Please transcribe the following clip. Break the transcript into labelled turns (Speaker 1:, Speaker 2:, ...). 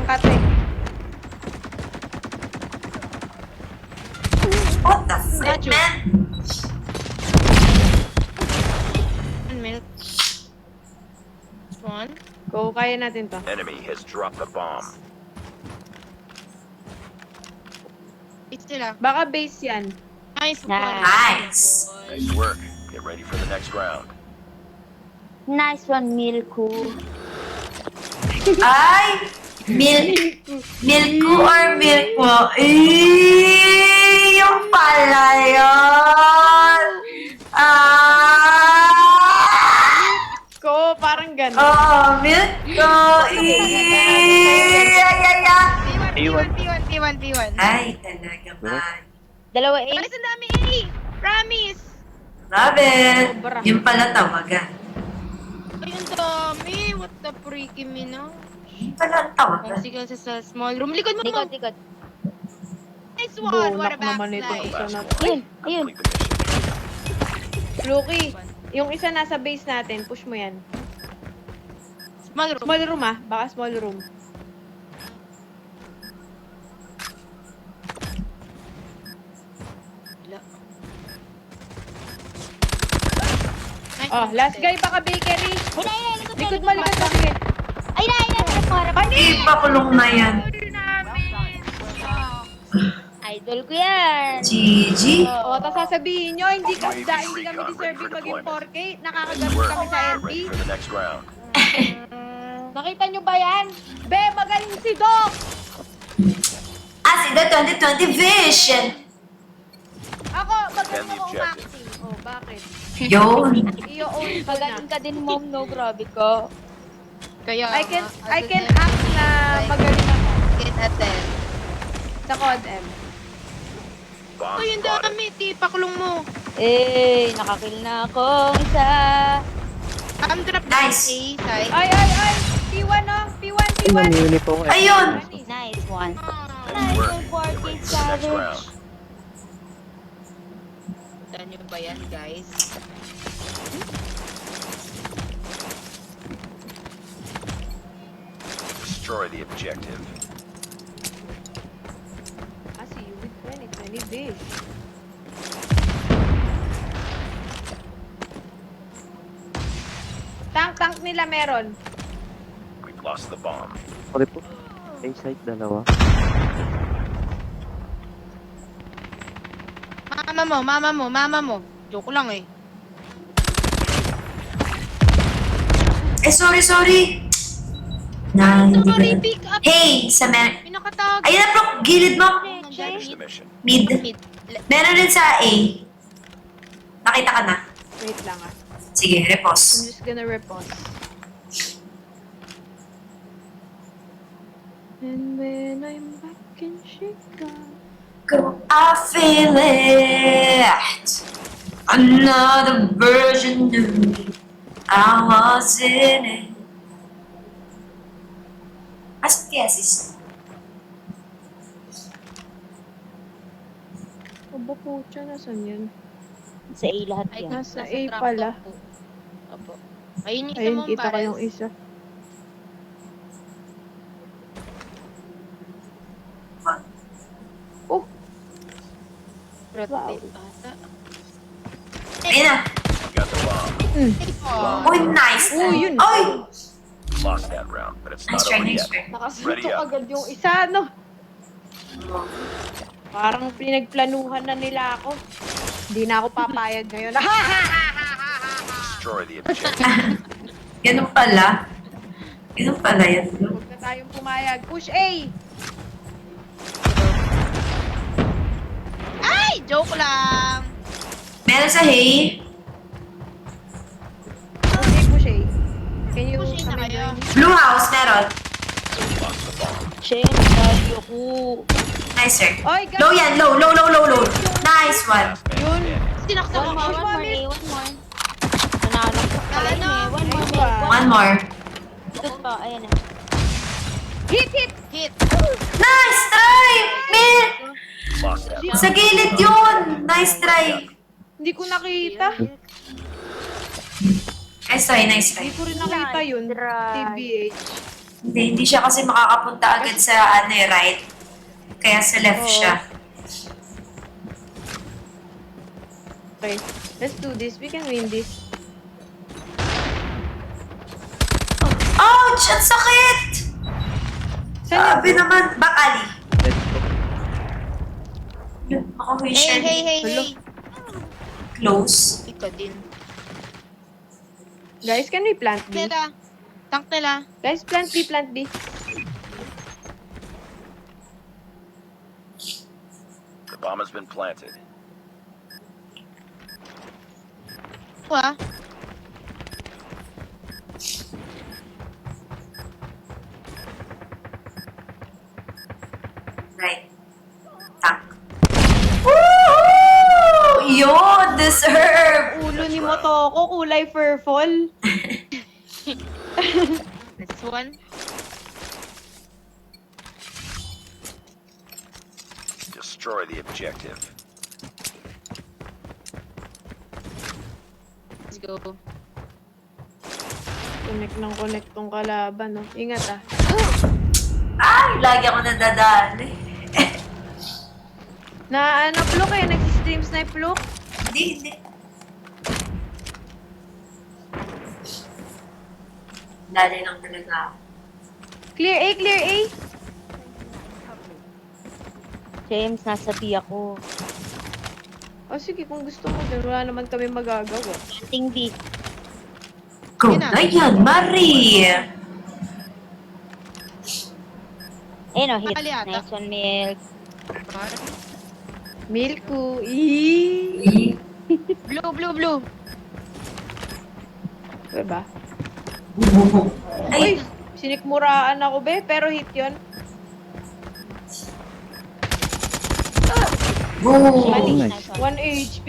Speaker 1: Kate.
Speaker 2: What the frick,
Speaker 3: Nacho.
Speaker 2: man?
Speaker 3: Milk. One.
Speaker 1: Go, kaya natin to.
Speaker 4: Enemy has dropped the bomb.
Speaker 3: It's sila.
Speaker 1: Baka base yan.
Speaker 3: Nice one.
Speaker 2: Nice.
Speaker 4: Nice work. Get ready for the next round.
Speaker 5: Nice one, Milku.
Speaker 2: Ay! Milku or milk mo? Eh, yung pala yun!
Speaker 1: Go, parang gano'n.
Speaker 2: Oh, milk ko!
Speaker 3: P1.
Speaker 2: Ay, talaga ba?
Speaker 5: Dalawa A.
Speaker 3: Alis ang dami A! Promise!
Speaker 2: Love it!
Speaker 1: Sobra.
Speaker 2: Yung pala tawagan.
Speaker 3: Ay, ang dami! What the freaky me, no?
Speaker 2: Yung pala tawagan.
Speaker 3: Sige sa small room. Likod mo!
Speaker 5: Likod, likod.
Speaker 3: Nice one! What a
Speaker 1: Bunak naman ito.
Speaker 3: backslide!
Speaker 1: Isa na.
Speaker 5: Ayun, ayun.
Speaker 4: Complete the mission.
Speaker 1: Lucky, yung isa nasa base natin, push mo yan.
Speaker 3: Small room.
Speaker 1: Small room baka small room.
Speaker 3: Nice
Speaker 1: Oh,
Speaker 3: one,
Speaker 1: last
Speaker 3: Ate.
Speaker 1: guy baka bakery. Likod mo, likod mo. Sige.
Speaker 5: Ay, harap.
Speaker 2: Eh, pakulong na yan.
Speaker 5: Idol ko yan.
Speaker 2: GG.
Speaker 1: O, tapos sasabihin nyo, hindi kami deserving maging 4K. Nakakagamit kami sa
Speaker 4: Get
Speaker 1: MP.
Speaker 4: ready for the next round.
Speaker 1: Nakita nyo ba yan? Be, magaling si Doc!
Speaker 2: Si the 2020 vision.
Speaker 1: Ako, magaling
Speaker 4: Defend the
Speaker 1: ako
Speaker 4: objective.
Speaker 1: acting. Oh, bakit?
Speaker 2: Yun.
Speaker 1: I-own ko na.
Speaker 5: Magaling ka din, mom, no? Grabe ka.
Speaker 3: Kaya,
Speaker 1: I can act na magaling ako
Speaker 3: Get attend.
Speaker 1: sa COD M.
Speaker 4: Bomb
Speaker 3: Uy, ang
Speaker 4: spotted.
Speaker 3: dami. Pakulong mo.
Speaker 5: Eh, nakakill na akong isa.
Speaker 3: Drop
Speaker 2: Nice.
Speaker 3: A side.
Speaker 1: Ay! P1 P1, P1!
Speaker 2: Ayun.
Speaker 5: Nice one.
Speaker 4: Nice
Speaker 5: Nice
Speaker 4: work.
Speaker 5: one,
Speaker 4: Get
Speaker 5: 4K
Speaker 4: ready for the next round.
Speaker 5: savage.
Speaker 3: Tandaan nyo ba yan, guys?
Speaker 4: Destroy the objective.
Speaker 1: I see you with 2020 dish. Tank nila meron.
Speaker 4: We've lost the bomb.
Speaker 6: Sorry po. A-site dalawa.
Speaker 3: Mama mo. Joke lang eh.
Speaker 2: Sorry. Na, hindi ko
Speaker 3: Sorry,
Speaker 2: na.
Speaker 3: pick up.
Speaker 2: Hey, sa
Speaker 3: Pinakatag.
Speaker 2: Ayun na bro, gilid mo.
Speaker 4: Finish the mission.
Speaker 2: Mid. Meron din sa A. Nakita ka na.
Speaker 1: Wait lang
Speaker 2: Sige,
Speaker 1: I'm
Speaker 2: repos.
Speaker 1: just gonna repose. And when I'm back in Chicago.
Speaker 2: I feel it. Another version of me. I was in it. Asan kaya sis?
Speaker 1: Aba po siya, nasan yan?
Speaker 5: Sa A lahat
Speaker 3: Ay,
Speaker 5: yan.
Speaker 1: Nasa A pala.
Speaker 3: Opo. Ayun yung isa
Speaker 1: Ayun,
Speaker 3: mong
Speaker 1: kita ko
Speaker 3: barrels.
Speaker 1: yung isa. Oh,
Speaker 3: Rotate ata.
Speaker 2: Ayun na.
Speaker 4: Got the bomb.
Speaker 3: Oh.
Speaker 2: Uy, nice.
Speaker 1: Oh, yun.
Speaker 2: Oy!
Speaker 4: Lost that round, but it's
Speaker 2: Nice
Speaker 4: not
Speaker 2: try,
Speaker 4: over
Speaker 2: nice
Speaker 4: yet.
Speaker 2: try.
Speaker 1: nakasuntok
Speaker 4: Ready up.
Speaker 1: agad yung isa, no? Parang pinagplanuhan na nila ako. Hindi na ako papayag ngayon.
Speaker 4: Destroy the objective.
Speaker 2: Ganun pala. Ganun pala yan.
Speaker 1: Huwag na tayong pumayag. Push A!
Speaker 3: Ay! Joke lang!
Speaker 2: Meron sa hay.
Speaker 1: Push A. Can you
Speaker 3: Push A na
Speaker 1: come
Speaker 3: kayo.
Speaker 1: and join me?
Speaker 2: Blue house, meron.
Speaker 4: Lost the bomb.
Speaker 5: Che, nagsabi ako.
Speaker 2: Nice, sir.
Speaker 1: Oy,
Speaker 2: Low yan, low. Nice one.
Speaker 4: Last man
Speaker 1: Yun.
Speaker 4: standing.
Speaker 3: Sinaksak
Speaker 5: One
Speaker 3: ako.
Speaker 5: more, one more. Nanalo ko pala yun eh. One more,
Speaker 1: Ano?
Speaker 2: One more.
Speaker 5: Ito pa, ayan na.
Speaker 1: Hit!
Speaker 3: Hit.
Speaker 2: Nice try! Man!
Speaker 4: Lost that round.
Speaker 2: Sa gilid yun! Nice try.
Speaker 1: Hindi ko nakita.
Speaker 2: Nice try, nice try.
Speaker 1: Hindi ko rin nakita yun.
Speaker 5: Try.
Speaker 1: TBH.
Speaker 2: Hindi siya kasi makakapunta agad sa ano right? Kaya sa left
Speaker 1: Oo.
Speaker 2: siya.
Speaker 1: Okay, let's do this. We can win this.
Speaker 2: Ouch! Ang sakit!
Speaker 1: Saan
Speaker 2: Sabi naman, bakali.
Speaker 6: Let's go.
Speaker 2: Ako may
Speaker 3: Hey,
Speaker 2: shell.
Speaker 3: hey, hey,
Speaker 1: Hello.
Speaker 3: hey.
Speaker 2: Close.
Speaker 3: Ikaw din.
Speaker 1: Guys, can we plant B?
Speaker 3: Nila. Tank nila.
Speaker 1: Guys, plant B, plant B.
Speaker 4: The bomb has been planted.
Speaker 3: Wah.
Speaker 2: Right. Tank. Woo! Yun! Deserve!
Speaker 1: Ulo ni Motoko, kulay purple.
Speaker 3: This one.
Speaker 4: Destroy the objective.
Speaker 3: Let's go.
Speaker 1: Connect tong kalaban, no? Ingat ah.
Speaker 2: Ay! Lagi ako nadadali.
Speaker 1: Na ano, Pluk eh, nag-stream snipe Pluk.
Speaker 2: Hindi. Dali lang talaga ako.
Speaker 1: Clear A, clear A.
Speaker 5: James, nasa B ako.
Speaker 1: O sige, kung gusto mo dyan, wala naman kami magagawa.
Speaker 5: Planting B.
Speaker 2: Go
Speaker 3: Yun na.
Speaker 2: na yan, Marie!
Speaker 5: Ayun o, hit.
Speaker 3: Nakali ata.
Speaker 5: Nice one, Milk.
Speaker 1: Milko, eee.
Speaker 3: Blue, blue, blue.
Speaker 1: Diba?
Speaker 2: Ay!
Speaker 1: Uy, sinikmuraan ako be, pero hit yun.
Speaker 2: Oh!
Speaker 1: Mali.
Speaker 6: nice.
Speaker 1: 1 HP.